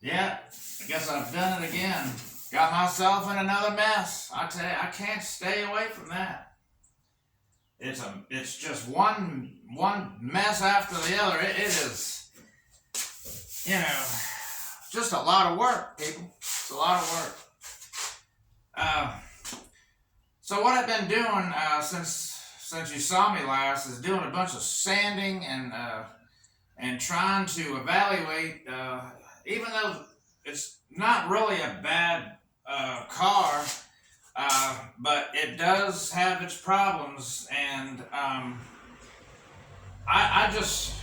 Yeah, I guess I've done it again. Got myself in another mess. I tell you, I can't stay away from that. It's just one mess after the other. It is, you know, just a lot of work, people. It's a lot of work. Uh, so what I've been doing since you saw me last is doing a bunch of sanding and trying to evaluate. Even though it's not really a bad car, but it does have its problems, and I just,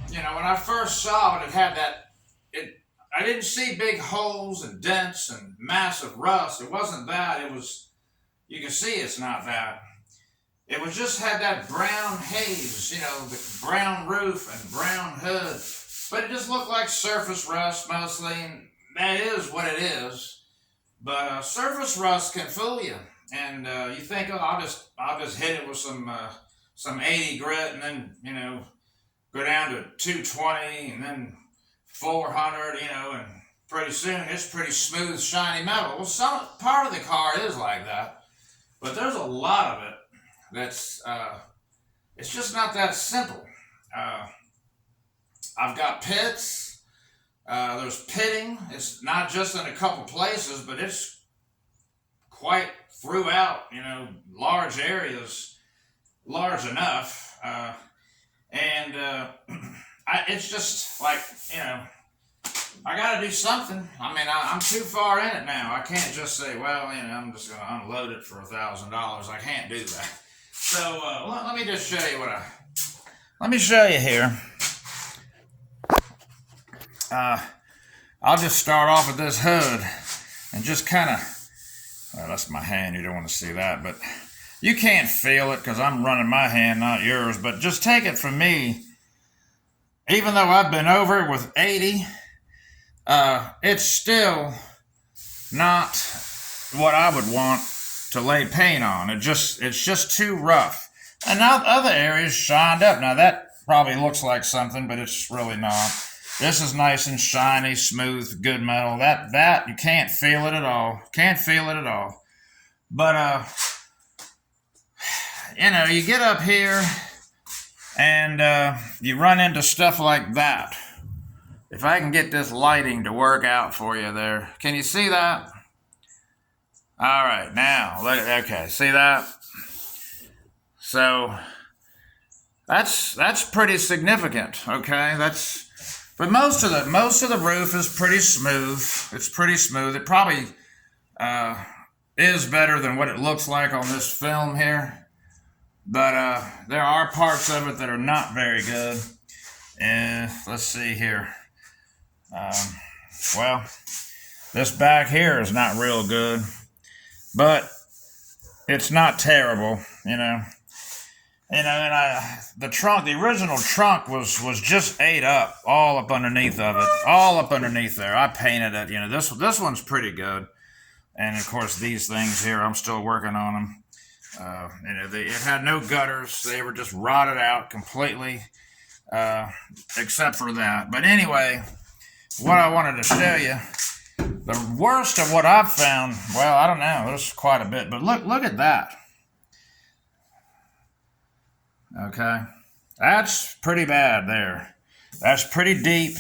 when I first saw it, it had that. It I didn't see big holes and dents and massive rust. It wasn't that. It was. You can see it's not that. It was just had that brown haze, the brown roof and brown hood. But it just looked like surface rust mostly, and that is what it is. But surface rust can fool you, and you think, oh, I'll just hit it with some 80 grit, and then go down to 220, and then 400, and pretty soon it's pretty smooth, shiny metal. Well, some part of the car is like that, but there's a lot of it that's it's just not that simple. I've got pits. There's pitting. It's not just in a couple places, but it's quite throughout, large areas, large enough. It's just like, I got to do something. I mean, I'm too far in it now. I can't just say, well, I'm just going to unload it for $1,000. I can't do that. So let me just show you let me show you here. I'll just start off with this hood and just kind of, well, that's my hand. You don't want to see that, but you can't feel it because I'm running my hand, not yours. But just take it from me. Even though I've been over it with 80, it's still not what I would want to lay paint on. It's just too rough. And now other areas shined up. Now that probably looks like something, but it's really not. This is nice and shiny, smooth, good metal. That you can't feel it at all. Can't feel it at all. But you get up here and you run into stuff like that. If I can get this lighting to work out for you there. Can you see that? All right, now, okay, see that? So, that's pretty significant, okay? But most of the roof is pretty smooth. It's pretty smooth. It probably is better than what it looks like on this film here. But there are parts of it that are not very good. And let's see here. Well, this back here is not real good, but it's not terrible, And the original trunk was just ate up, all up underneath of it, all up underneath there. I painted it, This one's pretty good, and of course these things here, I'm still working on them. It had no gutters; they were just rotted out completely, except for that. But anyway. What I wanted to show you, the worst of what I've found, well, I don't know, there's quite a bit, but look at that. Okay, that's pretty bad there. That's pretty deep,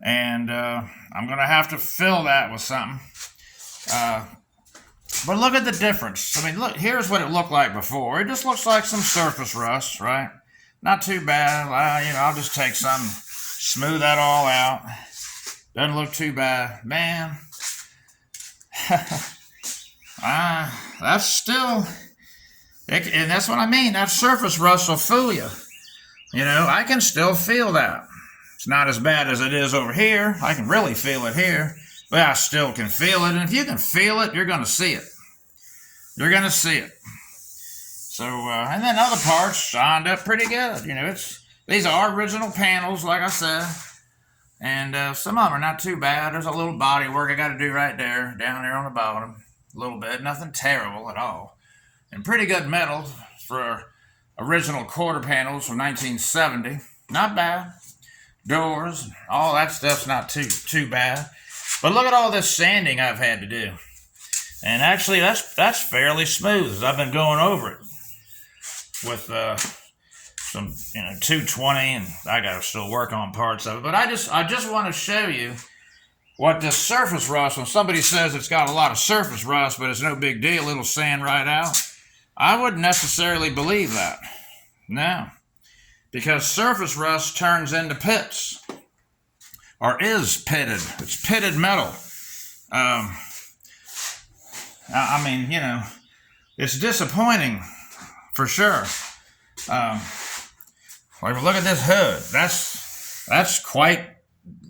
and I'm going to have to fill that with something. But look at the difference. I mean, look, here's what it looked like before. It just looks like some surface rust, right? Not too bad. I'll just take some, smooth that all out. Doesn't look too bad. Man, that's still, and that's what I mean. That surface rust will fool you. I can still feel that. It's not as bad as it is over here. I can really feel it here, but I still can feel it. And if you can feel it, you're going to see it. You're going to see it. So, and then other parts shined up pretty good. These are original panels, like I said, and some of them are not too bad. There's a little body work I got to do right there, down there on the bottom, a little bit. Nothing terrible at all, and pretty good metal for original quarter panels from 1970. Not bad. doors, all that stuff's not too bad. But look at all this sanding I've had to do. And actually, that's fairly smooth as I've been going over it with some 220, and I gotta still work on parts of it. But I just want to show you what this surface rust. When somebody says it's got a lot of surface rust, but it's no big deal, it'll sand right out. I wouldn't necessarily believe that. No, because surface rust turns into pits, or is pitted. It's pitted metal. I mean, it's disappointing for sure. Look at this hood. That's quite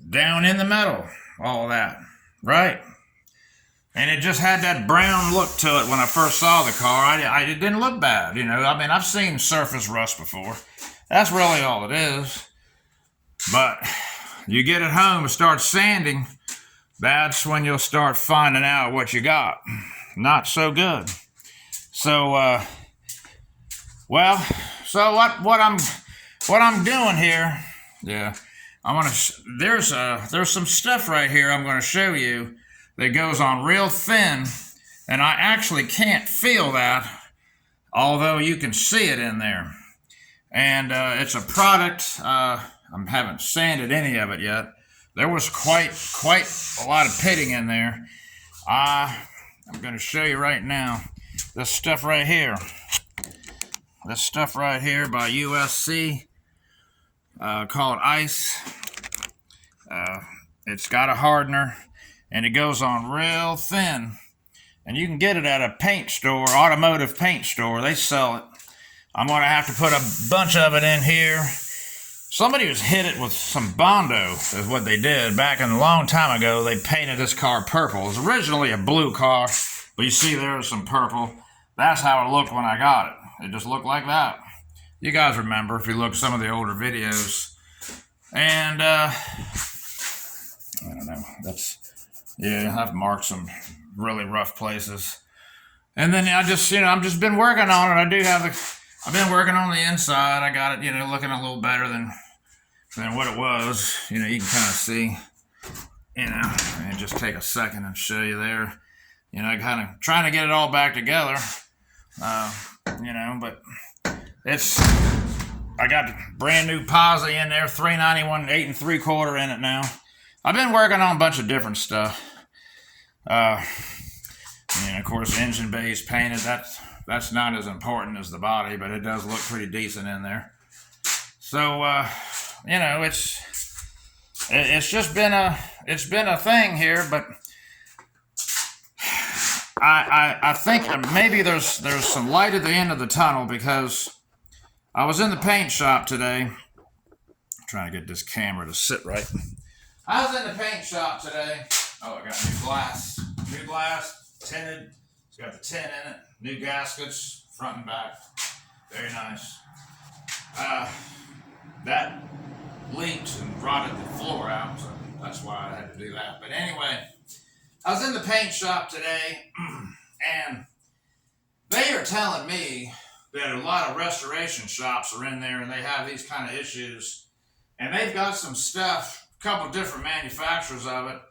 down in the metal. All that, right? And it just had that brown look to it when I first saw the car. It didn't look bad, I mean, I've seen surface rust before. That's really all it is. But you get it home and start sanding, that's when you'll start finding out what you got. Not so good. So, so what I'm doing here, yeah, there's some stuff right here I'm going to show you that goes on real thin, and I actually can't feel that, although you can see it in there. And it's a product, I haven't sanded any of it yet. There was quite a lot of pitting in there. I'm going to show you right now. This stuff right here. This stuff right here by USC, called Ice. It's got a hardener, and it goes on real thin. And you can get it at a paint store, automotive paint store. They sell it. I'm going to have to put a bunch of it in here. Somebody was hit it with some Bondo, is what they did. Back in a long time ago, they painted this car purple. It was originally a blue car, but you see there's some purple. That's how it looked when I got it. It just looked like that. You guys remember if you look at some of the older videos. And, I don't know. I've marked some really rough places. And then I've just been working on it. I've been working on the inside. I got it, looking a little better than what it was. You can kind of see, and just take a second and show you there. Kind of trying to get it all back together. But I got the brand new Posi in there, 391 8 3/4 in it now. I've been working on a bunch of different stuff. And of course, engine bay's painted. That's not as important as the body, but it does look pretty decent in there. So, it's just been a thing here, but I think maybe there's some light at the end of the tunnel, because I was in the paint shop today. I'm trying to get this camera to sit right. I was in the paint shop today. Oh, I got new glass, tinted. It's got the tint in it, new gaskets, front and back. Very nice. That leaked and rotted the floor out, so that's why I had to do that. But anyway, I was in the paint shop today, and they are telling me that a lot of restoration shops are in there and they have these kind of issues. And they've got some stuff, a couple different manufacturers of it,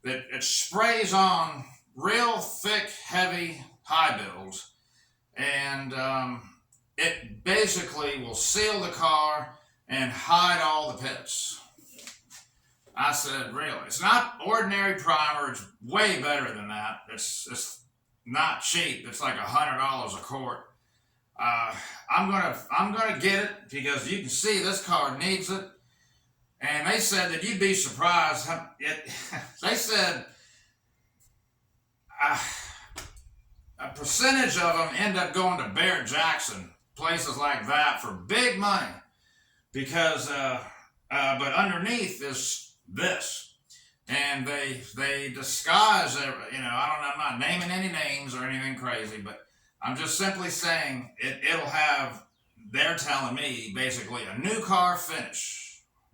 that it sprays on real thick, heavy high builds. And it basically will seal the car and hide all the pits. I said, really? It's not ordinary primer. It's way better than that. It's not cheap. It's like $100 a quart. I'm gonna get it because you can see this car needs it. And they said that you'd be surprised. They said a percentage of them end up going to Barrett Jackson, places like that, for big money, because but underneath is this, and they disguise it. I'm not naming any names or anything crazy, but I'm just simply saying it'll have. They're telling me basically a new car finish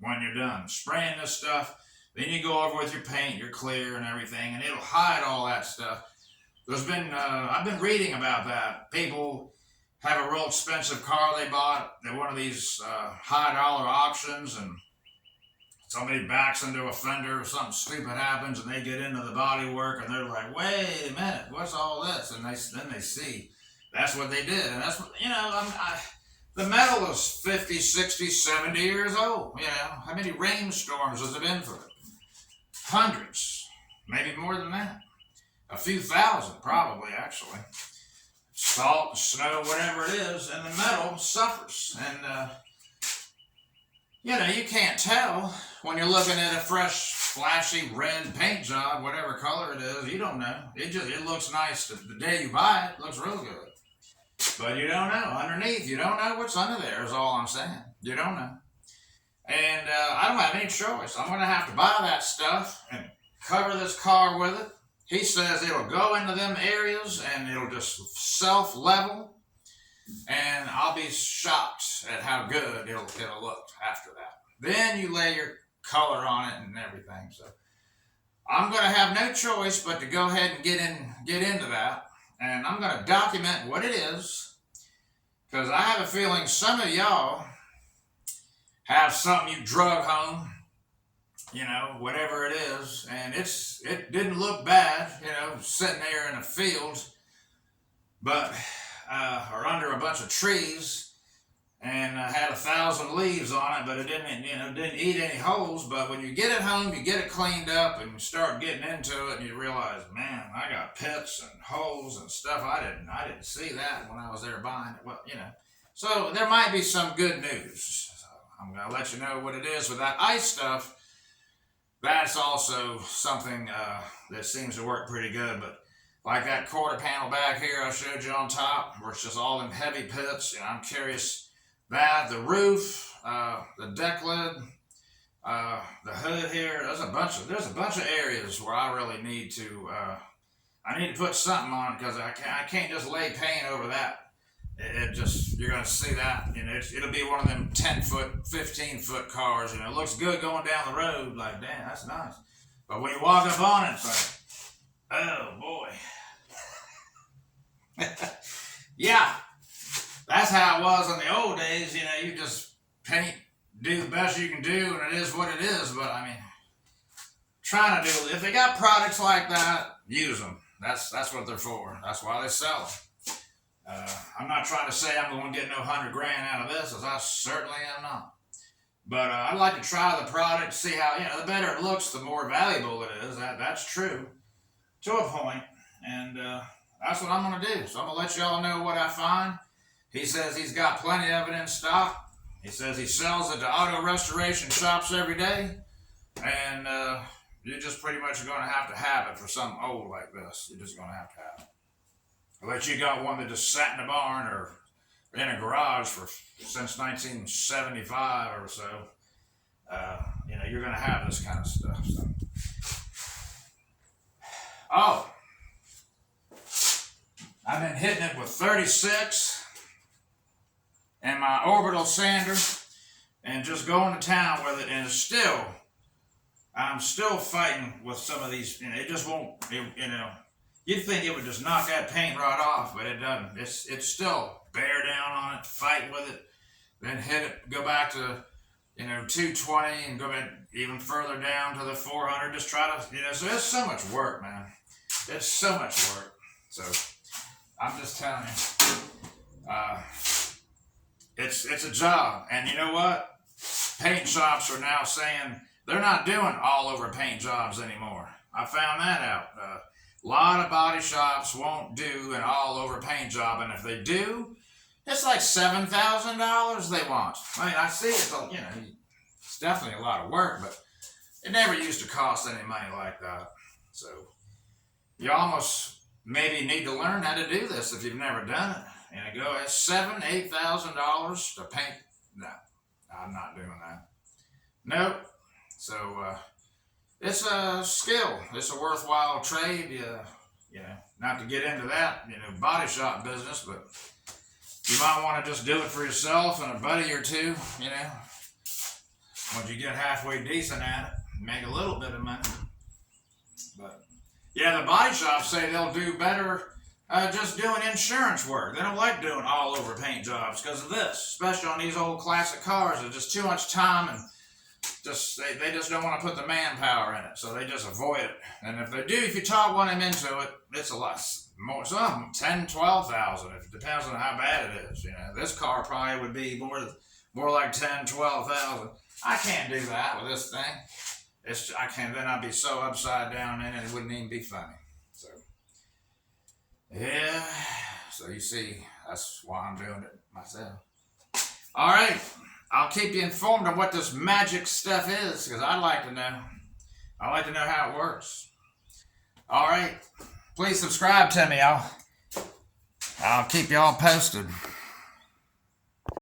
when you're done spraying this stuff. Then you go over with your paint, your clear and everything, and it'll hide all that stuff. I've been reading about that. People have a real expensive car they bought at one of these high dollar auctions, and somebody backs into a fender or something stupid happens and they get into the body work and they're like, wait a minute, what's all this? And then they see that's what they did. And that's what, the metal is 50, 60, 70 years old. How many rainstorms has it been through? Hundreds, maybe more than that. A few thousand, probably, actually. Salt, snow, whatever it is, and the metal suffers. And, you can't tell when you're looking at a fresh, flashy red paint job, whatever color it is. You don't know. It looks nice the day you buy it. It looks real good. But you don't know. Underneath, you don't know what's under there is all I'm saying. You don't know. And I don't have any choice. I'm going to have to buy that stuff and cover this car with it. He says it'll go into them areas and it'll just self-level. And I'll be shocked at how good it'll look after that. Then you lay your color on it and everything. So I'm going to have no choice but to go ahead and get into that. And I'm going to document what it is, because I have a feeling some of y'all have something you drug home, whatever it is, and it didn't look bad, sitting there in a field, but or under a bunch of trees, and had 1,000 leaves on it, but it didn't eat any holes. But when you get it home, you get it cleaned up, and you start getting into it, and you realize, man, I got pits and holes and stuff. I didn't see that when I was there buying it. Well, so there might be some good news. So I'm gonna let you know what it is with that ice stuff. That's also something that seems to work pretty good, but like that quarter panel back here I showed you on top, where it's just all them heavy pits, I'm curious. That, the roof, the deck lid, the hood here, there's a bunch of areas where I really need to, I need to put something on it, because I can't just lay paint over that. You're going to see that, it'll be one of them 10-foot, 15-foot cars, it looks good going down the road, like, damn, that's nice. But when you walk up on it, it's like, oh boy. Yeah. That's how it was in the old days. You just paint, do the best you can do, and it is what it is. But trying to do, if they got products like that, use them. That's what they're for. That's why they sell them. I'm not trying to say I'm going to get no $100,000 out of this, as I certainly am not. But I'd like to try the product, see how, the better it looks, the more valuable it is. That's true to a point. And that's what I'm going to do. So I'm going to let y'all know what I find. He says he's got plenty of it in stock. He says he sells it to auto restoration shops every day. And you're just pretty much going to have it for something old like this. You're just going to have it. Unless you got one that just sat in a barn or in a garage since 1975 or so. You're going to have this kind of stuff. So. Oh. I've been hitting it with 36. And my orbital sander, and just going to town with it, and I'm still fighting with some of these, it just won't, you'd think it would just knock that paint right off, but it doesn't. It's still bear down on it, fight with it, then hit it, go back to, 220, and go back even further down to the 400, just try to, so it's so much work, man. It's so much work. So, I'm just telling you, It's a job, and you know what? Paint shops are now saying they're not doing all over paint jobs anymore. I found that out. A lot of body shops won't do an all over paint job, and if they do, it's like $7,000 they want. I see it's definitely a lot of work, but it never used to cost any money like that. So you almost maybe need to learn how to do this if you've never done it. And it goes $7,000, $8,000 to paint. No, I'm not doing that. Nope. So it's a skill. It's a worthwhile trade. Not to get into that, body shop business, but you might want to just do it for yourself and a buddy or two. Once you get halfway decent at it, make a little bit of money. But the body shops say they'll do better. Just doing insurance work. They don't like doing all over paint jobs because of this, especially on these old classic cars. There's just too much time and just they just don't want to put the manpower in it, so they just avoid it. And if they do, if you talk one them into it, it's a lot more. Some 10, 12,000. It depends on how bad it is. You know, this car probably would be more like 10, 12,000. I can't do that with this thing. I can't. Then I'd be so upside down in it, it wouldn't even be funny. So yeah. So you see, that's why I'm doing it myself. All right. I'll keep you informed of what this magic stuff is, because I'd like to know. I'd like to know how it works. All right. Please subscribe to me. I'll keep y'all posted.